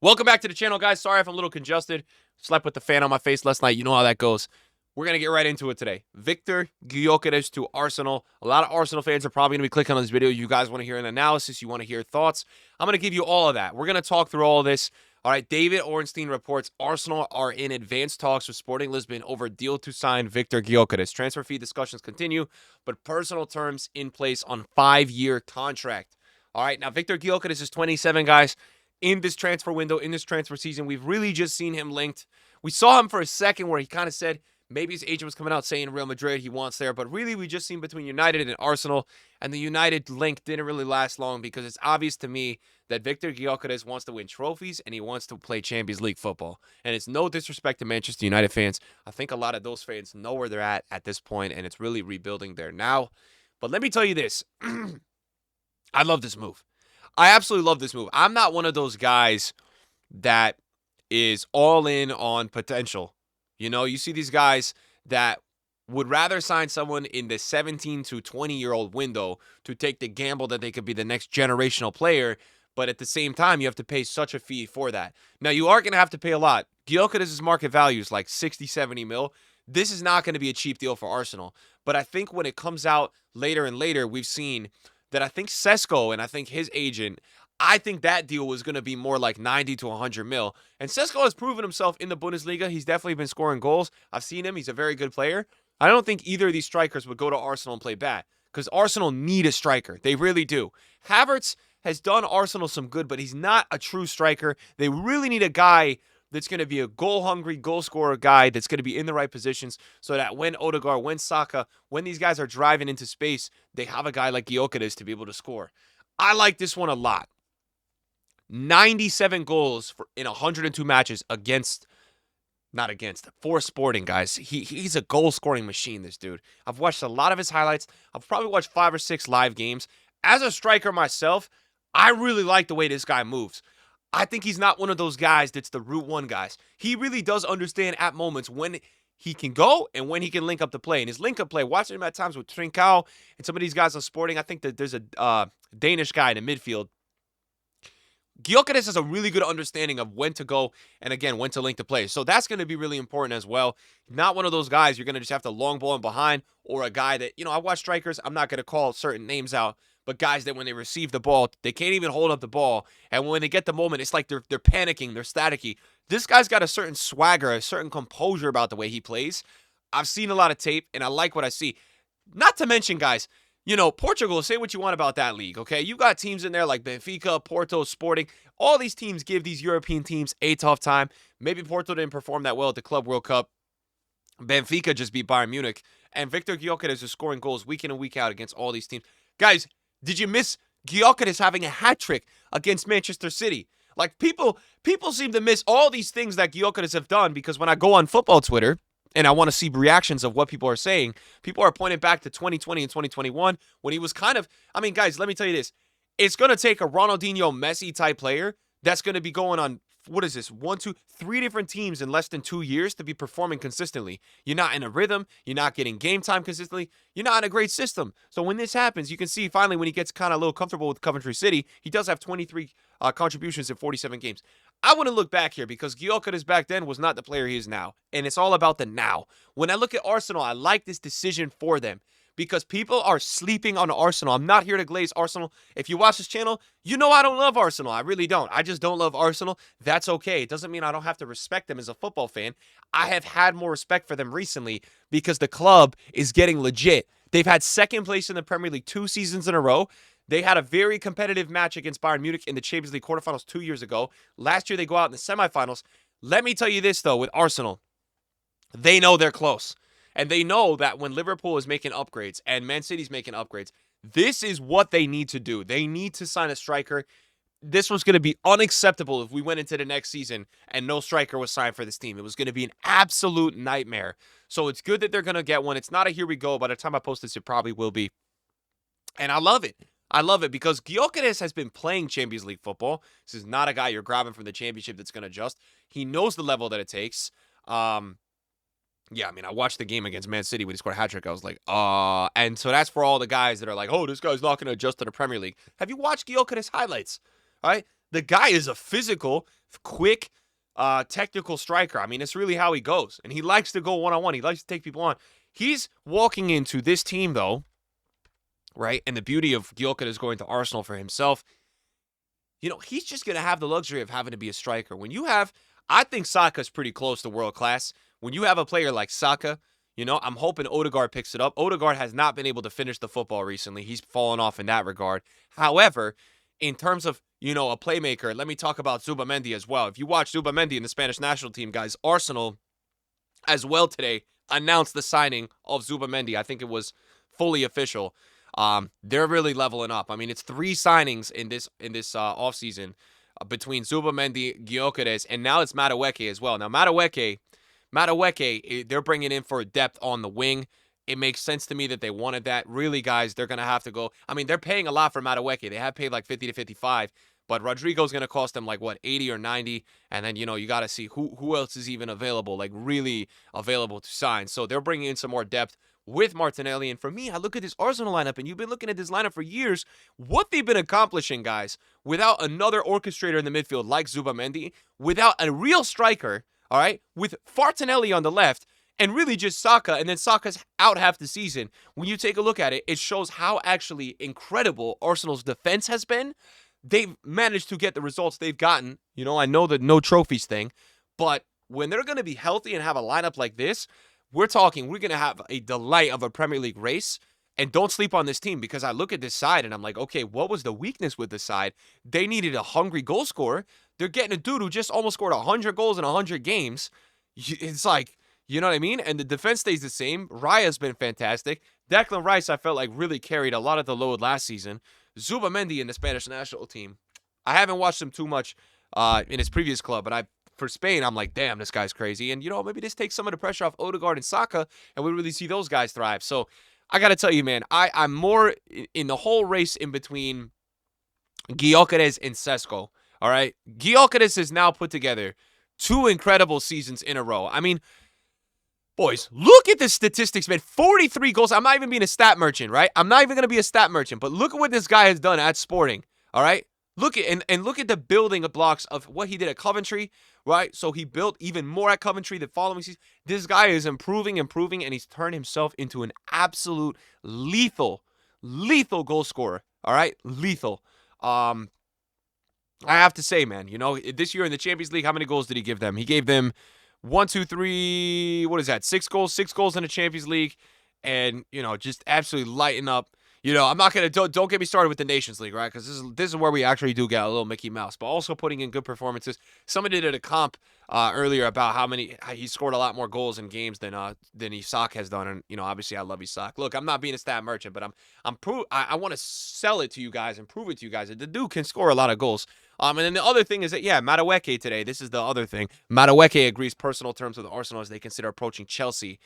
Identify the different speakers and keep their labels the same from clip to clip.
Speaker 1: Welcome back to the channel, guys. Sorry if I'm a little congested. Slept with the fan on my face last night. You know how that goes. We're going to get right into it today. Viktor Gyokeres to Arsenal. A lot of Arsenal fans are probably going to be clicking on this video. You guys want to hear an analysis. You want to hear thoughts. I'm going to give you all of that. We're going to talk through all of this. All right, David Ornstein reports Arsenal are in advanced talks with Sporting Lisbon over a deal to sign Viktor Gyokeres. Transfer fee discussions continue, but personal terms in place on 5-year contract. All right, now Viktor Gyokeres is 27, guys. In this transfer window, in this transfer season, we've really just seen him linked. We saw him for a second where he kind of said maybe his agent was coming out saying Real Madrid he wants there, but really we just seen between United and Arsenal, and the United link didn't really last long because it's obvious to me that Viktor Gyokeres wants to win trophies and he wants to play Champions League football. And it's no disrespect to Manchester United fans. I think a lot of those fans know where they're at this point, and it's really rebuilding there now. But let me tell you this. I love this move. I absolutely love this move. I'm not one of those guys that is all in on potential. You know, you see these guys that would rather sign someone in the 17 to 20-year-old window to take the gamble that they could be the next generational player, but at the same time, you have to pay such a fee for that. Now, you are going to have to pay a lot. Gyokeres' market value is like 60, 70 mil. This is not going to be a cheap deal for Arsenal. But I think when it comes out later and later, we've seen that I think Sesko and I think his agent, I think that deal was going to be more like 90 to 100 mil. And Sesko has proven himself in the Bundesliga. He's definitely been scoring goals. I've seen him. He's a very good player. I don't think either of these strikers would go to Arsenal and play bad because Arsenal need a striker. They really do. Havertz has done Arsenal some good, but he's not a true striker. They really need a guy that's going to be a goal-hungry, goal-scorer guy that's going to be in the right positions so that when Odegaard, when Saka, when these guys are driving into space, they have a guy like Gyokeres to be able to score. I like this one a lot. 97 goals in 102 matches for Sporting, guys. He's a goal-scoring machine, this dude. I've watched a lot of his highlights. I've probably watched 5 or 6 live games. As a striker myself, I really like the way this guy moves. I think he's not one of those guys that's the Route 1 guys. He really does understand at moments when he can go and when he can link up the play. And his link up play, watching him at times with Trincao and some of these guys on Sporting, I think that there's a Danish guy in the midfield. Gyokeres has a really good understanding of when to go and, again, when to link the play. So that's going to be really important as well. Not one of those guys you're going to just have to long ball him behind, or a guy that, I watch strikers. I'm not going to call certain names out, but guys that when they receive the ball, they can't even hold up the ball. And when they get the moment, it's like they're panicking, they're staticky. This guy's got a certain swagger, a certain composure about the way he plays. I've seen a lot of tape, and I like what I see. Not to mention, guys, Portugal, say what you want about that league, okay? You got teams in there like Benfica, Porto, Sporting. All these teams give these European teams a tough time. Maybe Porto didn't perform that well at the Club World Cup. Benfica just beat Bayern Munich. And Viktor Gyokeres is scoring goals week in and week out against all these teams. Guys, did you miss Gyokeres having a hat trick against Manchester City? Like, people seem to miss all these things that Gyokeres have done, because when I go on football Twitter and I want to see reactions of what people are saying, people are pointing back to 2020 and 2021 when he was guys, let me tell you this. It's going to take a Ronaldinho, Messi type player that's going to be going on, what is this, 1, 2, 3 different teams in less than 2 years to be performing consistently. You're not in a rhythm. You're not getting game time consistently. You're not in a great system. So when this happens, you can see finally when he gets kind of a little comfortable with Coventry City, he does have 23 contributions in 47 games. I want to look back here because Gyokeres back then was not the player he is now. And it's all about the now. When I look at Arsenal, I like this decision for them because people are sleeping on Arsenal. I'm not here to glaze Arsenal. If you watch this channel, you know I don't love Arsenal. I really don't. I just don't love Arsenal. That's okay. It doesn't mean I don't have to respect them as a football fan. I have had more respect for them recently because the club is getting legit. They've had second place in the Premier League 2 seasons in a row. They had a very competitive match against Bayern Munich in the Champions League quarterfinals 2 years ago. Last year, they go out in the semifinals. Let me tell you this, though, with Arsenal, they know they're close. And they know that when Liverpool is making upgrades and Man City's making upgrades, this is what they need to do. They need to sign a striker. This was going to be unacceptable if we went into the next season and no striker was signed for this team. It was going to be an absolute nightmare. So it's good that they're going to get one. It's not a here we go. By the time I post this, it probably will be. And I love it. I love it because Gyokeres has been playing Champions League football. This is not a guy you're grabbing from the championship that's going to adjust. He knows the level that it takes. I watched the game against Man City when he scored a hat trick. I was like, and so that's for all the guys that are like, oh, this guy's not going to adjust to the Premier League. Have you watched Gyokeres highlights? All right? The guy is a physical, quick, technical striker. I mean, it's really how he goes. And he likes to go one-on-one. He likes to take people on. He's walking into this team, though, right? And the beauty of Gyokeres going to Arsenal for himself, he's just going to have the luxury of having to be a striker. I think Saka's pretty close to world class. When you have a player like Saka, I'm hoping Odegaard picks it up. Odegaard has not been able to finish the football recently. He's fallen off in that regard. However, in terms of, a playmaker, let me talk about Zubamendi as well. If you watch Zubamendi in the Spanish national team, guys, Arsenal as well today announced the signing of Zubamendi. I think it was fully official. They're really leveling up. I mean, it's 3 signings in this offseason between Zubamendi, Gyokeres, and now it's Madueke as well. Now, Madueke, they're bringing in for depth on the wing. It makes sense to me that they wanted that. Really, guys, they're going to have to go. I mean, they're paying a lot for Madueke. They have paid like 50 to 55, but Rodrigo's going to cost them like, 80 or 90, and then, you got to see who else is even available, like really available to sign. So they're bringing in some more depth with Martinelli. And for me, I look at this Arsenal lineup, and you've been looking at this lineup for years. What they've been accomplishing, guys, without another orchestrator in the midfield like Zubamendi, without a real striker, all right, with Martinelli on the left, and really just Saka, and then Saka's out half the season. When you take a look at it, it shows how actually incredible Arsenal's defense has been. They've managed to get the results they've gotten. I know the no trophies thing, but when they're going to be healthy and have a lineup like this, we're going to have a delight of a Premier League race. And don't sleep on this team, because I look at this side and I'm like, okay, what was the weakness with this side? They needed a hungry goal scorer. They're getting a dude who just almost scored 100 goals in 100 games. It's like, you know what I mean? And the defense stays the same. Raya's been fantastic. Declan Rice, I felt like, really carried a lot of the load last season. Zubamendi in the Spanish national team. I haven't watched him too much in his previous club, but for Spain, I'm like, damn, this guy's crazy. And, maybe this takes some of the pressure off Odegaard and Saka, and we really see those guys thrive. So I got to tell you, man, I'm more in the whole race in between Gyokeres and Sesko. All right? Gyokeres has now put together 2 incredible seasons in a row. I mean, boys, look at the statistics, man. 43 goals. I'm not even being a stat merchant, right? I'm not even going to be a stat merchant, but look at what this guy has done at Sporting, all right? Look at the building of blocks of what he did at Coventry, right? So he built even more at Coventry the following season. This guy is improving, and he's turned himself into an absolute lethal goal scorer, all right? Lethal. I have to say, man, this year in the Champions League, how many goals did he give them? He gave them 1, 2, 3, what is that? 6 goals? 6 goals in the Champions League. And, just absolutely lighting up. I'm not going to, don't get me started with the Nations League, right? Because this is where we actually do get a little Mickey Mouse. But also putting in good performances. Somebody did a comp earlier about how he scored a lot more goals in games than Isak has done. And, obviously I love Isak. Look, I'm not being a stat merchant, but I want to sell it to you guys and prove it to you guys that the dude can score a lot of goals. And then the other thing is that, Madueke today, this is the other thing. Madueke agrees personal terms with Arsenal as they consider approaching Chelsea.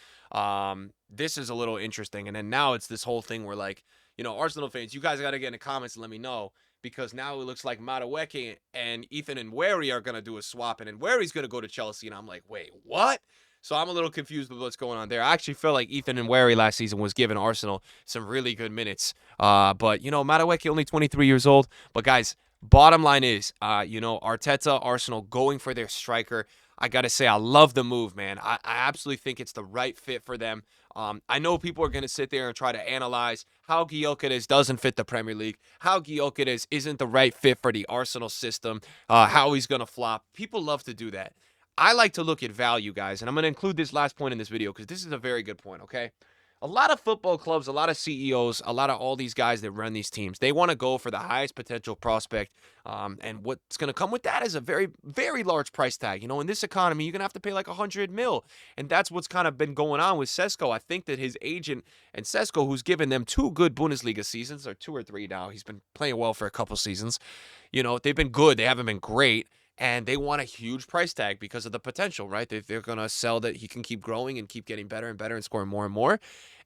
Speaker 1: This is a little interesting. And then now it's this whole thing where, like, Arsenal fans, you guys got to get in the comments and let me know, because now it looks like Madueke and Ethan and Wary are going to do a swap, and then Wary's going to go to Chelsea. And I'm like, wait, what? So I'm a little confused with what's going on there. I actually feel like Ethan and Wary last season was giving Arsenal some really good minutes. But, Madueke only 23 years old. But, guys, bottom line is, Arteta, Arsenal going for their striker. I got to say, I love the move, man. I absolutely think it's the right fit for them. I know people are going to sit there and try to analyze how Gyokeres doesn't fit the Premier League, how Gyokeres isn't the right fit for the Arsenal system, how he's going to flop. People love to do that. I like to look at value, guys, and I'm going to include this last point in this video because this is a very good point, okay? A lot of football clubs, a lot of CEOs, a lot of all these guys that run these teams, they want to go for the highest potential prospect. And what's going to come with that is a very, very large price tag. In this economy, you're going to have to pay like 100 mil. And that's what's kind of been going on with Sesko. I think that his agent and Sesko, who's given them 2 good Bundesliga seasons, or 2 or 3 now, he's been playing well for a couple seasons. They've been good. They haven't been great. And they want a huge price tag because of the potential, right? They're going to sell that he can keep growing and keep getting better and better and scoring more and more.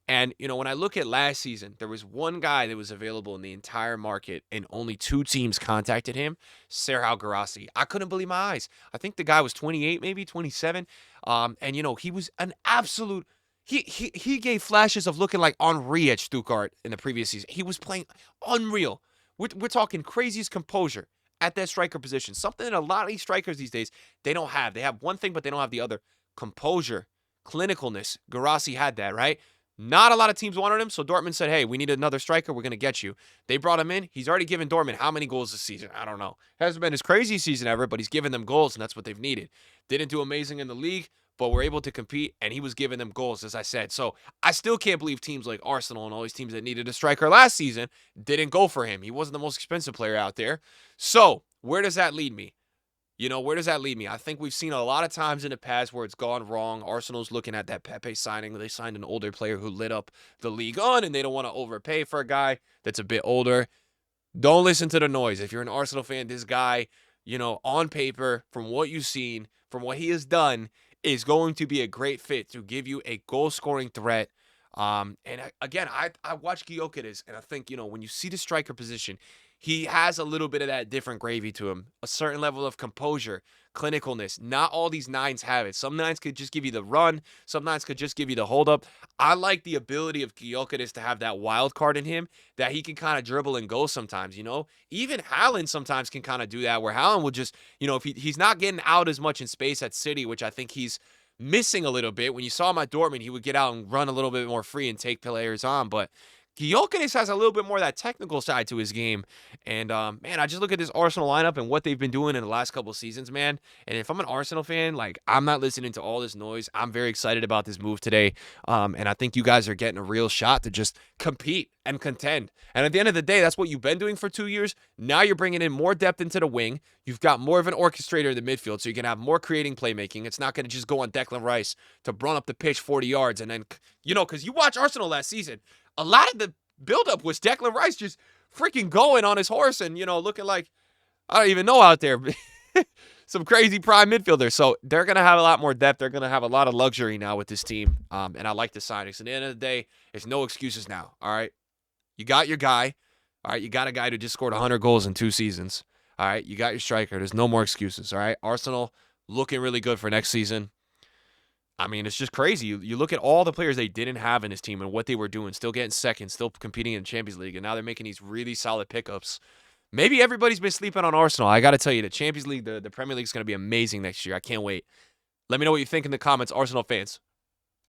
Speaker 1: And, when I look at last season, there was one guy that was available in the entire market and only 2 teams contacted him, Serhou Guirassy. I couldn't believe my eyes. I think the guy was 28, maybe 27. And, he was an absolute... He gave flashes of looking like Henry at Stuttgart in the previous season. He was playing unreal. We're talking craziest composure. at that striker position. Something that a lot of these strikers these days, they don't have. They have one thing, but they don't have the other. Composure, clinicalness. Guirassy had that, right? Not a lot of teams wanted him, so Dortmund said, hey, we need another striker. We're going to get you. They brought him in. He's already given Dortmund how many goals this season? I don't know. Hasn't been his crazy season ever, but he's given them goals, and that's what they've needed. Didn't do amazing in the league, but were able to compete, and he was giving them goals, as I said. So I still can't believe teams like Arsenal and all these teams that needed a striker last season didn't go for him. He wasn't the most expensive player out there. So where does that lead me? Where does that lead me? I think we've seen a lot of times in the past where it's gone wrong. Arsenal's looking at that Pepe signing. They signed an older player who lit up the league on, and they don't want to overpay for a guy that's a bit older. Don't listen to the noise. If you're an Arsenal fan, this guy, on paper, from what you've seen, from what he has done, is going to be a great fit to give you a goal-scoring threat. Again, I watch Gyokeres, and I think, when you see the striker position, he has a little bit of that different gravy to him, a certain level of composure, clinicalness. Not all these nines have it. Some nines could just give you the run. Some nines could just give you the hold up. I like the ability of Gyokeres to have that wild card in him that he can kind of dribble and go sometimes, Even Haaland sometimes can kind of do that where Haaland will just, if he's not getting out as much in space at City, which I think he's missing a little bit. When you saw him at Dortmund, he would get out and run a little bit more free and take players on, but Gyokeres has a little bit more of that technical side to his game. And, man, I just look at this Arsenal lineup and what they've been doing in the last couple of seasons, man. And if I'm an Arsenal fan, I'm not listening to all this noise. I'm very excited about this move today. And I think you guys are getting a real shot to just compete and contend. And at the end of the day, that's what you've been doing for 2 years. Now you're bringing in more depth into the wing. You've got more of an orchestrator in the midfield, so you can have more creating playmaking. It's not going to just go on Declan Rice to run up the pitch 40 yards. And then, because you watch Arsenal last season, a lot of the buildup was Declan Rice just freaking going on his horse and, looking like, I don't even know out there, some crazy prime midfielder. So they're going to have a lot more depth. They're going to have a lot of luxury now with this team. And I like the signings. At the end of the day, there's no excuses now, all right? You got your guy. All right, you got a guy who just scored 100 goals in 2 seasons. All right, you got your striker. There's no more excuses, all right? Arsenal looking really good for next season. I mean, it's just crazy. You look at all the players they didn't have in his team and what they were doing, still getting second, still competing in the Champions League, and now they're making these really solid pickups. Maybe everybody's been sleeping on Arsenal. I got to tell you, the Champions League, the Premier League is going to be amazing next year. I can't wait. Let me know what you think in the comments, Arsenal fans.